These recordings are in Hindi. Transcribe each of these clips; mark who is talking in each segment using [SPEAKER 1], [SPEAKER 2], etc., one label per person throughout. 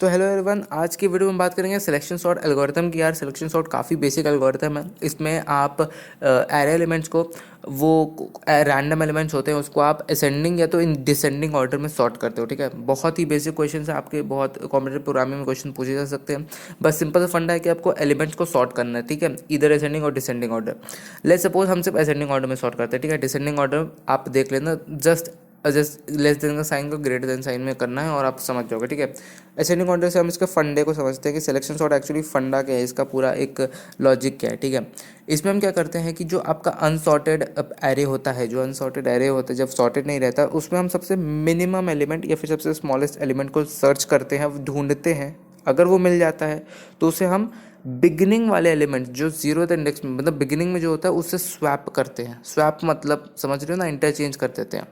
[SPEAKER 1] तो हेलो एवरीवन, आज की वीडियो में बात करेंगे सिलेक्शन सॉर्ट एल्गोरिथम की। यार सिलेक्शन सॉर्ट काफ़ी बेसिक एल्गोरिथम है। इसमें आप एरे एलिमेंट्स को, वो रैंडम एलिमेंट्स होते हैं, उसको आप असेंडिंग या तो इन डिसेंडिंग ऑर्डर में सॉर्ट करते हो। ठीक है, बहुत ही बेसिक क्वेश्चन है आपके, बहुत कॉम्पिटेटिव प्रोग्रामिंग में क्वेश्चन पूछे जा सकते हैं। बस सिंपल सा फंडा है कि आपको एलिमेंट्स को सॉर्ट करना है। ठीक है, इधर असेंडिंग और डिसेंडिंग ऑर्डर। लेट्स सपोज हम सिर्फ असेंडिंग ऑर्डर में सॉर्ट करते हैं। ठीक है, डिसेंडिंग ऑर्डर आप देख लेना, जस्ट लेस देन का साइन को ग्रेटर देन साइन में करना है और आप समझ जाओगे। ठीक है, असेंडिंग ऑर्डर से हम इसके फंडे को समझते हैं कि सिलेक्शन सॉर्ट एक्चुअली फंडा क्या है, इसका पूरा एक लॉजिक क्या है। ठीक है, इसमें हम क्या करते हैं कि जो आपका अनसॉर्टेड एरे होता है, जो अनसॉर्टेड एरे होता है, जब सॉर्टेड नहीं रहता, उसमें हम सबसे मिनिमम एलिमेंट या फिर सबसे स्मॉलेस्ट एलिमेंट को सर्च करते हैं, ढूंढते हैं। अगर वो मिल जाता है तो उसे हम बिगिनिंग वाले एलिमेंट जो जीरो इंडेक्स में, मतलब बिगिनिंग में जो होता है, उससे स्वैप करते हैं। स्वैप मतलब समझ रहे हो ना, इंटरचेंज कर देते हैं,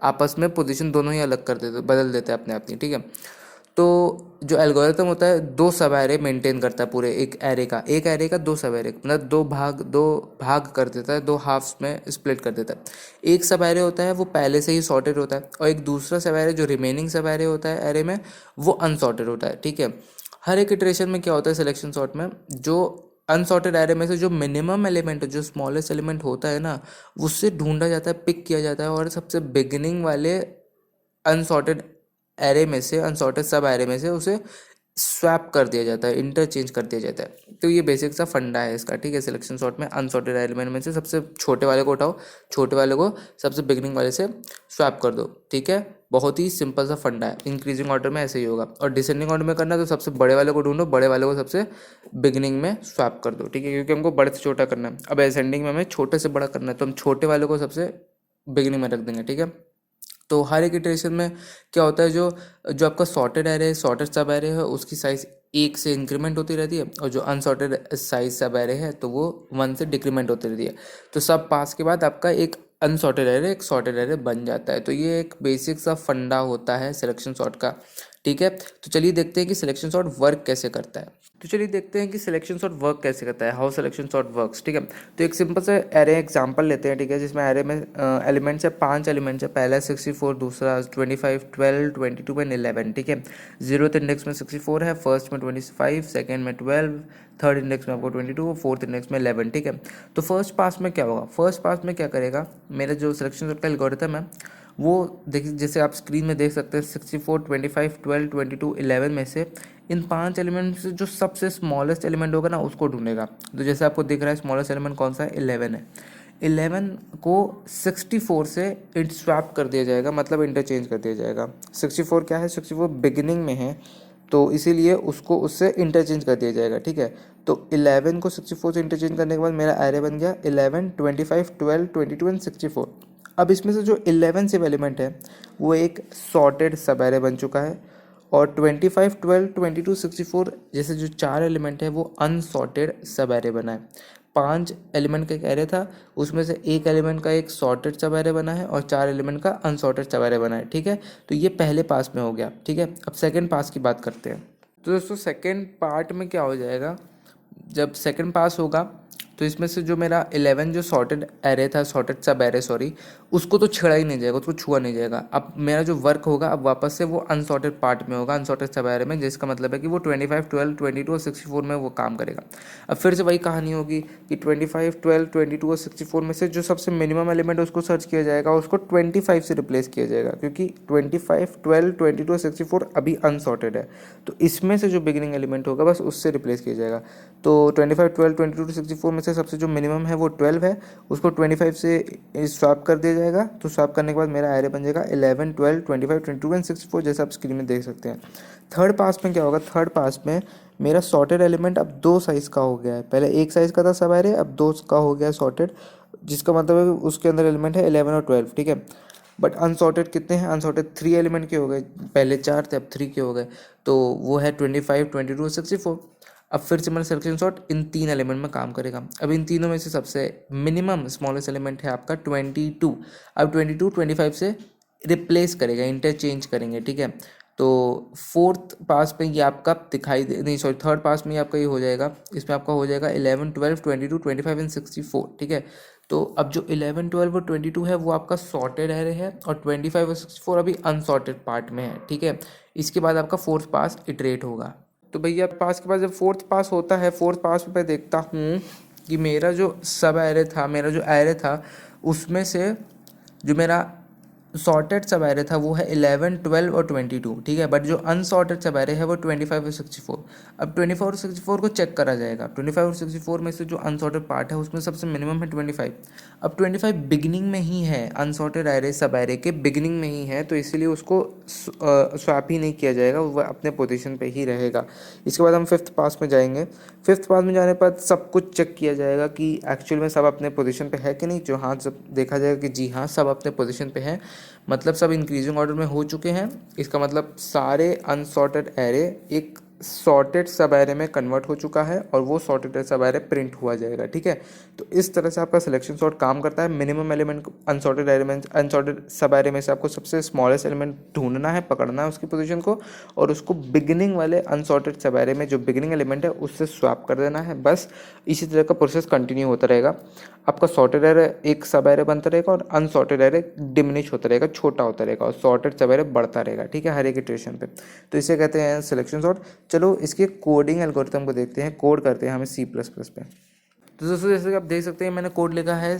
[SPEAKER 1] आपस में पोजीशन दोनों ही अलग कर देते, बदल देते हैं अपने आप ही। ठीक है, तो जो एल्गोरिथम होता है दो सब एरे मेंटेन करता है पूरे एक एरे का दो सब एरे, मतलब दो भाग कर देता है, दो हाफ्स में स्प्लिट कर देता है। एक सब एरे होता है वो पहले से ही सॉर्टेड होता है, और एक दूसरा सब एरे जो रिमेनिंग सब एरे होता है एरे में, वो अनसॉर्टेड होता है। ठीक है, हर एक इटरेशन में क्या होता है सिलेक्शन सॉर्ट में, जो अनसॉर्टेड एरे में से जो मिनिमम एलिमेंट, जो स्मॉलेस्ट एलिमेंट होता है ना, उससे ढूंढा जाता है, पिक किया जाता है, और सबसे बिगिनिंग वाले अनसॉर्टेड एरे में से, अनसॉर्टेड सब एरे में से उसे स्वैप कर दिया जाता है, इंटरचेंज कर दिया जाता है। तो ये बेसिक सा फंडा है इसका। ठीक है, सिलेक्शन सॉर्ट में अनसॉर्टेड एलिमेंट में से सबसे छोटे वाले को उठाओ, छोटे वाले को सबसे बिगिनिंग वाले से स्वैप कर दो। ठीक है, बहुत ही सिंपल सा फंडा है। इंक्रीजिंग ऑर्डर में ऐसे ही होगा, और डिसेंडिंग ऑर्डर में करना है तो सबसे बड़े वाले को ढूंढो, बड़े वाले को सबसे बिगिनिंग में स्वैप कर दो। ठीक है, क्योंकि हमको बड़े से छोटा करना है। अब असेंडिंग में हमें छोटे से बड़ा करना है, तो हम छोटे वाले को सबसे बिगिनिंग में रख देंगे। ठीक है, तो हर एक इटरेशन में क्या होता है, जो जो आपका सॉर्टेड एरे, सॉर्टेड सब एरे है, उसकी साइज एक से इंक्रीमेंट होती रहती है, और जो अनसॉर्टेड साइज सब एरे है तो वो वन से डिक्रीमेंट होती रहती है। तो सब पास के बाद आपका एक अनसॉर्टेड एरे, एक सॉर्टेड एरे बन जाता है। तो ये एक बेसिक सा फंडा होता है सिलेक्शन सॉर्ट का। ठीक है, तो चलिए देखते हैं कि सिलेक्शन सॉर्ट वर्क कैसे करता है। तो चलिए देखते हैं कि सिलेक्शन सॉर्ट वर्क कैसे करता है, हाउ सिलेक्शन सॉर्ट वर्क्स। ठीक है, तो एक सिंपल से एरे एग्जांपल लेते हैं। ठीक है, जिसमें एरे में एलिमेंट्स है, 5 एलिमेंट्स है। पहला 64, दूसरा 25, 12, 22 एंड 11। ठीक है, जीरोथ इंडेक्स में 64 है, फर्स्ट में 25, सेकेंड में 12, थर्ड इंडेक्स में आपको 22, फोर्थ इंडेक्स में 11। ठीक है, तो फर्स्ट पास में क्या होगा, फर्स्ट पास में क्या करेगा, मेरा जो सिलेक्शन सॉर्ट का एल्गोरिथम है वो देखिए, जैसे आप स्क्रीन में देख सकते हैं, 64, 25, 12, 22, 11 में से इन 5 एलिमेंट से जो सबसे स्मॉलेस्ट एलिमेंट होगा ना, उसको ढूंढेगा। तो जैसे आपको दिख रहा है स्मॉलेस्ट एलिमेंट कौन सा है, 11 है। 11 को 64 से इंट स्वैप कर दिया जाएगा, मतलब इंटरचेंज कर दिया जाएगा। 64 क्या है, 64 बिगिनिंग में है, तो इसीलिए उसको उससे इंटरचेंज कर दिया जाएगा। ठीक है, तो 11 को 64 से इंटरचेंज करने के बाद मेरा एरे बन गया 11, 25, 12, 22 एंड 64। अब इसमें से जो 11 सिर्फ एलिमेंट है वो एक सॉर्टेड सब एरे बन चुका है, और 25, 12, 22, 64 जैसे जो 4 एलिमेंट है वो अनसॉर्टेड सब एरे बना है। 5 एलिमेंट का एक एरे था, उसमें से एक एलिमेंट का एक सॉर्टेड सब एरे बना है, और 4 एलिमेंट का अनसॉर्टेड सब एरे बना है। ठीक है, तो ये पहले पास में हो गया। ठीक है, अब सेकेंड पास की बात करते हैं। तो दोस्तों सेकेंड पार्ट में क्या हो जाएगा, जब सेकंड पास होगा तो इसमें से जो मेरा 11 जो सॉर्टेड एरे था, सॉर्टेड सब एरे सॉरी, उसको तो छेड़ा ही नहीं जाएगा, उसको छुआ नहीं जाएगा। अब मेरा जो वर्क होगा अब वापस से वो अनसॉर्टेड पार्ट में होगा, अनसॉर्टेड सब एरे में, जिसका मतलब है कि वो 25, 12, 22 और 64 में वो काम करेगा। अब फिर से वही कहानी होगी कि 25, 12, 22 और 64 में से जो सबसे मिनिमम एलिमेंट है उसको सर्च किया जाएगा, उसको 25 से रिप्लेस किया जाएगा, क्योंकि 25, 12, 22 और 64 अभी अनसॉर्टेड है। तो इसमें से जो बिगिनिंग एलिमेंट होगा बस उससे रिप्लेस किया जाएगा। तो 25, 12, 22 64 में से सबसे जो मिनिमम है वो 12 है, उसको 25 से स्वैप कर दिया जाएगा। तो स्वैप करने के बाद मेरा एरे बन जाएगा 11, 12, 25, 22 एंड 64, जैसा आप स्क्रीन में देख सकते हैं। थर्ड पास में क्या होगा, थर्ड पास में मेरा सॉर्टेड एलिमेंट अब 2 साइज़ का हो गया है। पहले 1 साइज़ का था सब एरे, अब 2 का हो गया सॉर्टेड, जिसका मतलब है कि उसके अंदर एलिमेंट है 11 और 12। ठीक है, बट अनसॉर्टेड कितने हैं, अनसॉर्टेड 3 एलिमेंट के हो गए, पहले 4 थे अब 3 के हो गए। तो वो है 25, 22 और 64। अब फिर से मेरा सिलेक्शन सॉर्ट इन 3 एलिमेंट में काम करेगा। अब इन तीनों में से सबसे मिनिमम स्मॉलेस्ट एलिमेंट है आपका 22। अब 22 25 से रिप्लेस करेगा, इंटरचेंज करेंगे। ठीक है, तो फोर्थ पास में ये आपका दिखाई दे नहीं, सॉरी थर्ड पास में ये आपका ये हो जाएगा, इसमें आपका हो जाएगा 11 12 22 25 एंड 64, ठीक है। तो अब जो 11 12 और 22 है वो आपका सॉर्टेड एरे है, और 25 और 64 अभी अनसॉर्टेड पार्ट में है, ठीक है। इसके बाद आपका फोर्थ पास इटरेट होगा। तो भैया पास के बाद जब फोर्थ पास होता है, फोर्थ पास में मैं देखता हूँ कि मेरा जो सब एरे था, मेरा जो एरे था उसमें से जो मेरा सॉर्टेड सब एरे था वो है 11 12 और 22, ठीक है। बट जो अनसॉर्टेड सब एरे है वो 25 और 64। अब 24 और 64 को चेक करा जाएगा। 25 और 64 में से जो अनसॉर्टेड पार्ट है उसमें सबसे मिनिमम है 25। अब 25 बिगिनिंग में ही है, अनसॉर्टेड एरे सब एरे के बिगिनिंग में ही है, तो इसीलिए उसको स्वैप ही नहीं किया जाएगा, वो अपने पोजीशन पे ही रहेगा। इसके बाद हम फिफ्थ पास में जाएंगे। फिफ्थ पास में जाने पर सब कुछ चेक किया जाएगा कि एक्चुअल में सब अपने पोजीशन पे है कि नहीं। जो हाँ जब देखा जाएगा कि जी हाँ सब अपने पोजीशन पे है, मतलब सब इंक्रीजिंग ऑर्डर में हो चुके हैं, इसका मतलब सारे अनसॉर्टेड एरे एक सॉर्टेड सब एरे में कन्वर्ट हो चुका है और वो सॉर्टेड सब एरे प्रिंट हुआ जाएगा, ठीक है। तो इस तरह से आपका सिलेक्शन सॉर्ट काम करता है। Minimum element unsorted element unsorted सब एरे में से आपको सबसे स्मॉलेस्ट एलिमेंट ढूंढना है, पकड़ना है उसकी पोजीशन को, और उसको बिगिनिंग वाले अनसॉर्टेड सब एरे में जो बिगिनिंग एलिमेंट है उससे स्वैप कर देना है। बस इसी तरह का प्रोसेस कंटिन्यू होता रहेगा। आपका सॉर्टेड एरे एक सब एरे बनता रहेगा और अनसॉर्टेड एरे डिमिनिश होता रहेगा, छोटा होता रहेगा, और सॉर्टेड सब एरे बढ़ता रहेगा, ठीक है, हर एक इटरेशन पे। तो इसे कहते हैं सिलेक्शन सॉर्ट। चलो इसके कोडिंग एल्गोरिथम को देखते हैं, कोड करते हैं हमें C++ पे। तो दोस्तों जैसे कि आप देख सकते हैं मैंने कोड लिखा है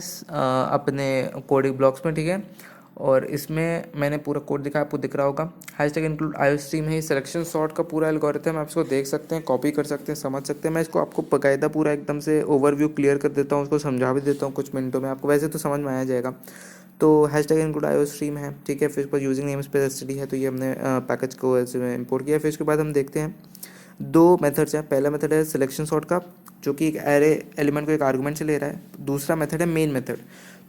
[SPEAKER 1] अपने कोडिंग ब्लॉक्स में, ठीक है। और इसमें मैंने पूरा कोड दिखा, आपको दिख रहा होगा। हैशटैग इंक्लूड आईओस्ट्रीम है, सिलेक्शन सॉर्ट का पूरा एल्गोरिथम आप इसको देख सकते हैं, कॉपी कर सकते हैं, समझ सकते हैं। मैं इसको आपको बाकायदा पूरा एकदम से ओवरव्यू क्लियर कर देता हूँ, उसको समझा भी देता हूँ कुछ मिनटों में, आपको वैसे तो समझ में आ जाएगा। तो हैशटैग इंक्लूड आईओस्ट्रीम है, ठीक है। फिर उसके बाद यूजिंग नेम स्पेस एसटीडी है, तो ये हमने पैकेज को ऐसे इंपोर्ट किया। फिर उसके बाद हम देखते हैं दो मेथड्स हैं। पहला मेथड है सिलेक्शन सॉर्ट का, जो कि एक एरे एलिमेंट को एक आर्गुमेंट से ले रहा है। दूसरा मेथड है मेन मेथड।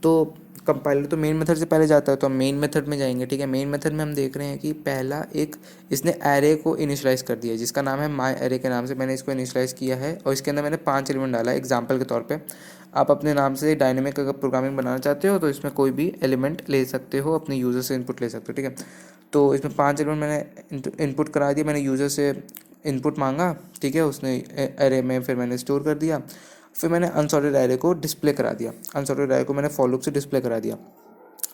[SPEAKER 1] तो कंपाइलर तो मेन मेथड से पहले जाता है, तो हम मेन मेथड में जाएंगे, ठीक है। मेन मेथड में हम देख रहे हैं कि पहला एक इसने एरे को इनिशियलाइज़ कर दिया है, जिसका नाम है माई एरे के नाम से मैंने इसको इनिशियलाइज़ किया है, और इसके अंदर मैंने 5 एलिमेंट डाला है एग्जाम्पल के तौर पे। आप अपने नाम से डायनेमिक अगर प्रोग्रामिंग बनाना चाहते हो तो इसमें कोई भी एलिमेंट ले सकते हो, अपने यूज़र से इनपुट ले सकते हो, ठीक है। तो इसमें 5 एलिमेंट मैंने इनपुट करा दिया, मैंने यूज़र से इनपुट मांगा, ठीक है, उसने एरे में फिर मैंने स्टोर कर दिया। फिर मैंने अनसॉर्टेड एरे को डिस्प्ले करा दिया, अनसॉर्टेड एरे को मैंने फॉर लूप से डिस्प्ले करा दिया।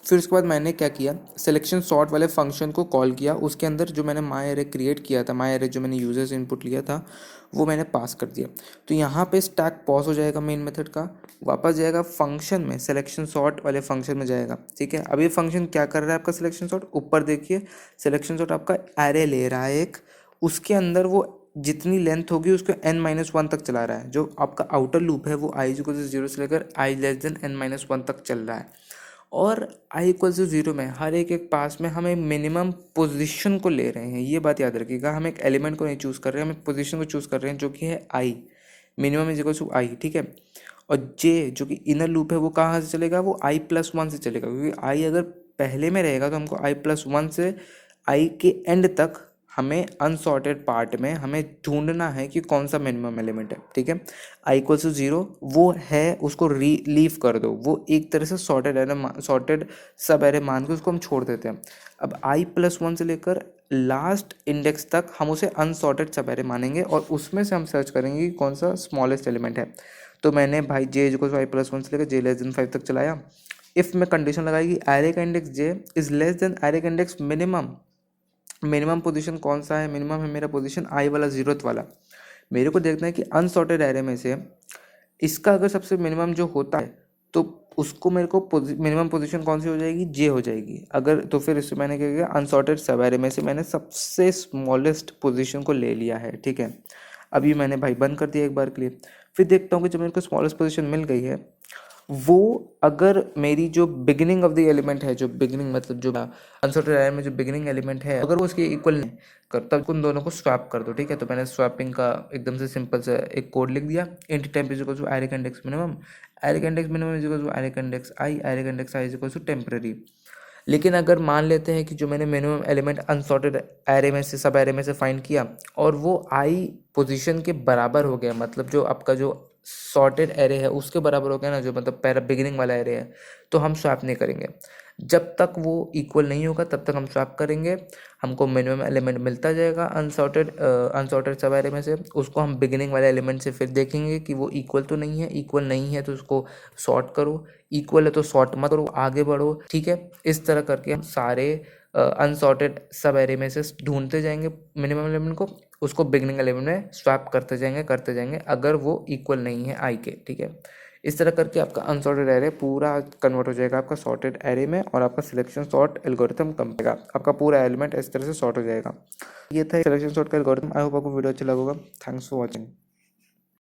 [SPEAKER 1] फिर उसके बाद मैंने क्या किया, सिलेक्शन सॉर्ट वाले फंक्शन को कॉल किया। उसके अंदर जो मैंने माई एरे क्रिएट किया था, माई एरे जो मैंने यूजर से इनपुट लिया था वो मैंने पास कर दिया। तो यहाँ पे स्टैक पॉज हो जाएगा मेन मेथड का, वापस जाएगा फंक्शन में, सिलेक्शन सॉर्ट वाले फंक्शन में जाएगा, ठीक है। अब ये फंक्शन क्या कर रहा है आपका सिलेक्शन सॉर्ट, ऊपर देखिए सिलेक्शन सॉर्ट आपका एरे ले रहा है एक, उसके अंदर वो जितनी लेंथ होगी उसको n-1 तक चला रहा है। जो आपका आउटर लूप है वो i=0 से लेकर i<n-1 तक चल रहा है, और i=0 में हर एक एक पास में हम एक मिनिमम पोजीशन को ले रहे हैं। ये बात याद रखिएगा, हम एक एलिमेंट को नहीं चूज़ कर रहे हैं, हम एक पोजीशन को चूज़ कर रहे हैं जो कि है i, मिनिमम i, ठीक है। और j जो कि इनर लूप है वो कहाँ से चलेगा, वो i+1 से चलेगा, क्योंकि i अगर पहले में रहेगा तो हमको i+1 से i के एंड तक हमें अनसॉर्टेड पार्ट में हमें ढूंढना है कि कौन सा मिनिमम एलिमेंट है, ठीक है। i=0 वो है, उसको लीव कर दो, वो एक तरह से सॉर्टेड सब एरे मान के उसको हम छोड़ देते हैं। अब i+1 से लेकर लास्ट इंडेक्स तक हम उसे अनसॉर्टेड सब एरे मानेंगे, और उसमें से हम सर्च करेंगे कि कौन सा स्मॉलेस्ट एलिमेंट है। तो मैंने भाई j=i+1 से लेकर j<5 तक चलाया। इफ़ में कंडीशन लगाई कि एरे का index j is less than array का इंडेक्स मिनिमम। मिनिमम पोजीशन कौन सा है, मिनिमम है मेरा पोजीशन i वाला 0th वाला। मेरे को देखना है कि अनसॉर्टेड एरे में से इसका अगर सबसे मिनिमम जो होता है तो उसको मेरे को मिनिमम पोजीशन कौन सी हो जाएगी, j हो जाएगी। अगर तो फिर इससे मैंने क्या किया, अनसॉर्टेड सब एरे में से मैंने सबसे स्मॉलेस्ट पोजीशन को ले लिया है, ठीक है। अभी मैंने भाई बंद कर दिया एक बार के लिए। फिर देखता हूँ कि जब मेरे को स्मॉलेस्ट पोजीशन मिल गई है, वो अगर मेरी जो बिगिनिंग ऑफ द एलिमेंट है, जो बिगिनिंग मतलब जो अनसॉर्टेड एरे में जो बिगिनिंग एलिमेंट है, अगर वो उसके इक्वल नहीं कर, तब उन दोनों को स्वैप कर दो, ठीक है। तो मैंने स्वैपिंग का एकदम से सिंपल से एक कोड लिख दिया, int type equal to array का इंडेक्स मिनिमम, एरे का index minimum equal to array का इंडेक्स आई, एरे का index i equal to temporary. लेकिन अगर मान लेते हैं कि जो मैंने मिनिमम एलिमेंट अनसॉर्टेड एरे में से सब एरे में से फाइंड किया और वो आई पोजीशन के बराबर हो गया, मतलब जो आपका जो सॉर्टेड एरे है उसके बराबर हो गया ना, जो मतलब पहला बिगिनिंग वाला एरे है, तो हम स्वैप नहीं करेंगे। जब तक वो इक्वल नहीं होगा तब तक हम स्वैप करेंगे, हमको मिनिमम एलिमेंट मिलता जाएगा अनसॉर्टेड सब एरे में से। उसको हम बिगिनिंग वाले एलिमेंट से फिर देखेंगे कि वो इक्वल तो नहीं है, इक्वल नहीं है तो उसको सॉर्ट करो, इक्वल है तो सॉर्ट मत करो, आगे बढ़ो, ठीक है। इस तरह करके हम सारे अनसॉर्टेड सब एरे में से ढूंढते जाएंगे मिनिमम एलिमेंट को, उसको बिगिनिंग एलिमेंट में स्वैप करते जाएंगे अगर वो इक्वल नहीं है आई के, ठीक है। इस तरह करके आपका अनसॉर्टेड एरे पूरा कन्वर्ट हो जाएगा आपका सॉर्टेड एरे में, और आपका सिलेक्शन सॉर्ट एल्गोरिथम कम करेगा, आपका पूरा एलिमेंट इस तरह से सॉर्ट हो जाएगा। ये था सिलेक्शन सॉर्ट का एल्गोरिथम। आई होप आपको वीडियो अच्छा लगा होगा। Thanks for watching.